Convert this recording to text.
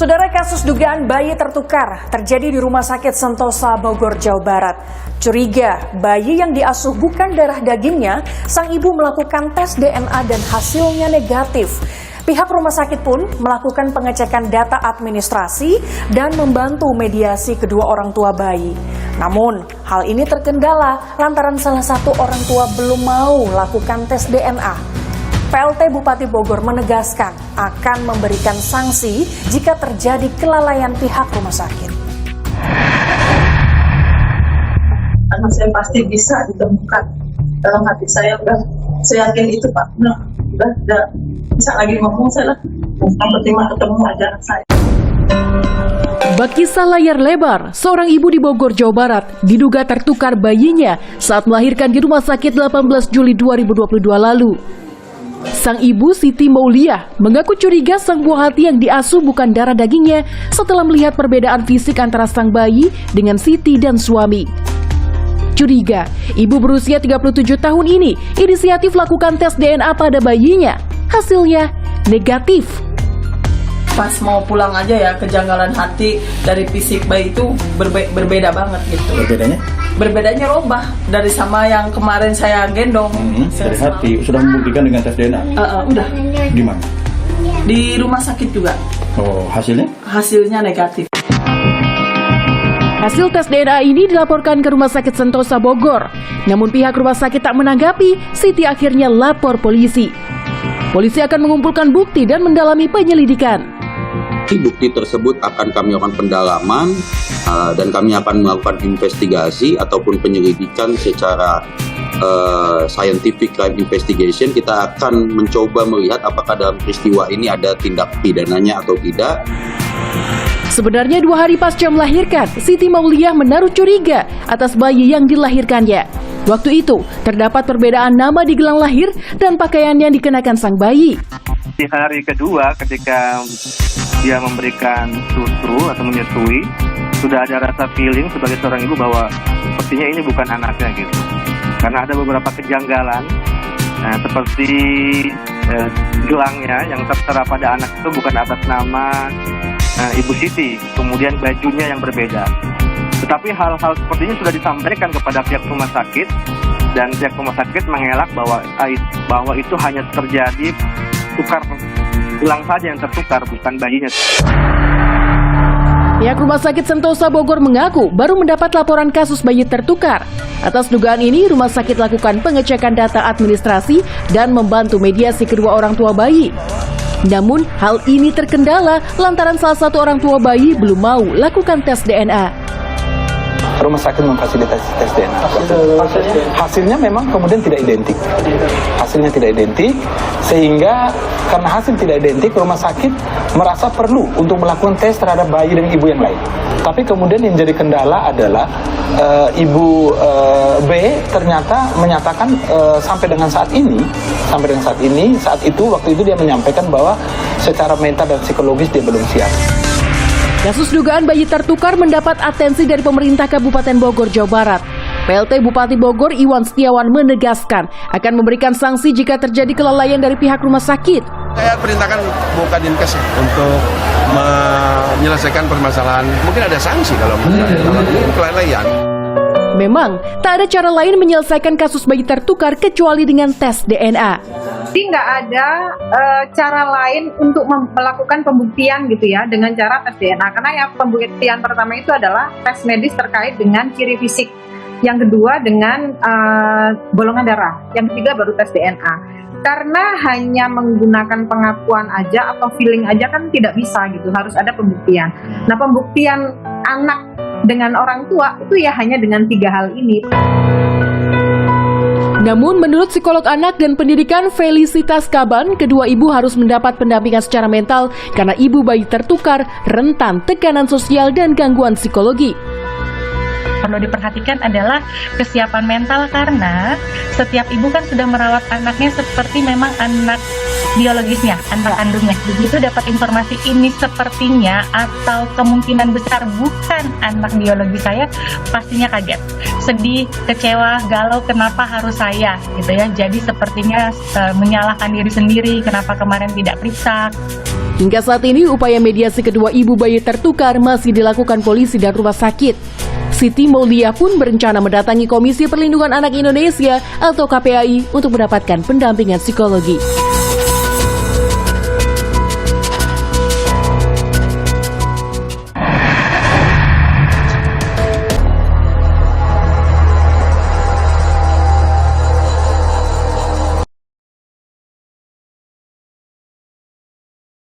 Saudara, kasus dugaan bayi tertukar terjadi di Rumah Sakit Sentosa Bogor, Jawa Barat. Curiga bayi yang diasuh bukan darah dagingnya, sang ibu melakukan tes DNA dan hasilnya negatif. Pihak rumah sakit pun melakukan pengecekan data administrasi dan membantu mediasi kedua orang tua bayi. Namun, hal ini terkendala lantaran salah satu orang tua belum mau lakukan tes DNA. PLT Bupati Bogor menegaskan akan memberikan sanksi jika terjadi kelalaian pihak rumah sakit. Karena saya pasti bisa ditemukan. Dalam hati saya saya yakin itu Pak. Udah bisa lagi ngomong saya lah. Berterima ketemu aja saya. Bak kisah layar lebar, seorang ibu di Bogor, Jawa Barat diduga tertukar bayinya saat melahirkan di Rumah Sakit 18 Juli 2022 lalu. Sang ibu Siti Mauliah mengaku curiga sang buah hati yang diasuh bukan darah dagingnya setelah melihat perbedaan fisik antara sang bayi dengan Siti dan suami. Curiga, ibu berusia 37 tahun ini inisiatif lakukan tes DNA pada bayinya. Hasilnya negatif. Pas mau pulang aja ya, kejanggalan hati dari fisik bayi itu berbeda banget gitu. Berbedanya robah dari sama yang kemarin saya gendong. Dari hati sudah membuktikan dengan tes DNA. Udah. Di mana? Di rumah sakit juga. Oh, hasilnya? Hasilnya negatif. Hasil tes DNA ini dilaporkan ke Rumah Sakit Sentosa Bogor. Namun pihak rumah sakit tak menanggapi, Siti akhirnya lapor polisi. Polisi akan mengumpulkan bukti dan mendalami penyelidikan. Bukti tersebut akan kami lakukan pendalaman dan kami akan melakukan investigasi ataupun penyelidikan secara scientific crime investigation. Kita akan mencoba melihat apakah dalam peristiwa ini ada tindak pidananya atau tidak. Sebenarnya 2 hari pasca melahirkan, Siti Mauliah menaruh curiga atas bayi yang dilahirkannya. Waktu itu, terdapat perbedaan nama di gelang lahir dan pakaian yang dikenakan sang bayi. Di hari kedua ketika dia memberikan susu atau menyusui, sudah ada rasa feeling sebagai seorang ibu bahwa sepertinya ini bukan anaknya gitu. Karena ada beberapa kejanggalan, seperti gelangnya yang tertera pada anak itu bukan atas nama Ibu Siti, kemudian bajunya yang berbeda. Tetapi hal-hal seperti ini sudah disampaikan kepada pihak rumah sakit, dan pihak rumah sakit mengelak bahwa itu hanya terjadi tukar gelang saja yang tertukar, bukan bayinya. Pihak Rumah Sakit Sentosa Bogor mengaku baru mendapat laporan kasus bayi tertukar. Atas dugaan ini, rumah sakit lakukan pengecekan data administrasi dan membantu mediasi kedua orang tua bayi. Namun, hal ini terkendala lantaran salah satu orang tua bayi belum mau lakukan tes DNA. Rumah sakit memfasilitasi tes DNA. Hasilnya memang kemudian tidak identik. Hasilnya tidak identik, sehingga karena hasil tidak identik, rumah sakit merasa perlu untuk melakukan tes terhadap bayi dan ibu yang lain. Tapi kemudian yang jadi kendala adalah ibu B ternyata menyatakan sampai dengan saat itu waktu itu dia menyampaikan bahwa secara mental dan psikologis dia belum siap. Kasus dugaan bayi tertukar mendapat atensi dari pemerintah Kabupaten Bogor, Jawa Barat. PLT Bupati Bogor Iwan Setiawan menegaskan akan memberikan sanksi jika terjadi kelalaian dari pihak rumah sakit. Saya perintahkan buka Dinkes untuk menyelesaikan permasalahan. Mungkin ada sanksi kalau kelalaian. Memang, tak ada cara lain menyelesaikan kasus bayi tertukar kecuali dengan tes DNA. Jadi nggak ada cara lain untuk melakukan pembuktian gitu ya dengan cara tes DNA. Karena yang pembuktian pertama itu adalah tes medis terkait dengan ciri fisik. Yang kedua dengan golongan darah. Yang ketiga baru tes DNA. Karena hanya menggunakan pengakuan aja atau feeling aja kan tidak bisa gitu. Harus ada pembuktian. Nah, pembuktian anak dengan orang tua itu ya hanya dengan 3 hal ini. Namun menurut psikolog anak dan pendidikan Felicitas Kaban, kedua ibu harus mendapat pendampingan secara mental karena ibu bayi tertukar, rentan tekanan sosial dan gangguan psikologi. Perlu diperhatikan adalah kesiapan mental karena setiap ibu kan sudah merawat anaknya seperti memang anak biologisnya, anak kandungnya. Begitu dapat informasi ini sepertinya atau kemungkinan besar bukan anak biologis saya, pastinya kaget, sedih, kecewa, galau, kenapa harus saya gitu ya. Jadi sepertinya menyalahkan diri sendiri, kenapa kemarin tidak periksa. Hingga saat ini, upaya mediasi kedua ibu bayi tertukar masih dilakukan polisi dan rumah sakit. Siti Maulia pun berencana mendatangi Komisi Perlindungan Anak Indonesia atau KPAI untuk mendapatkan pendampingan psikologi.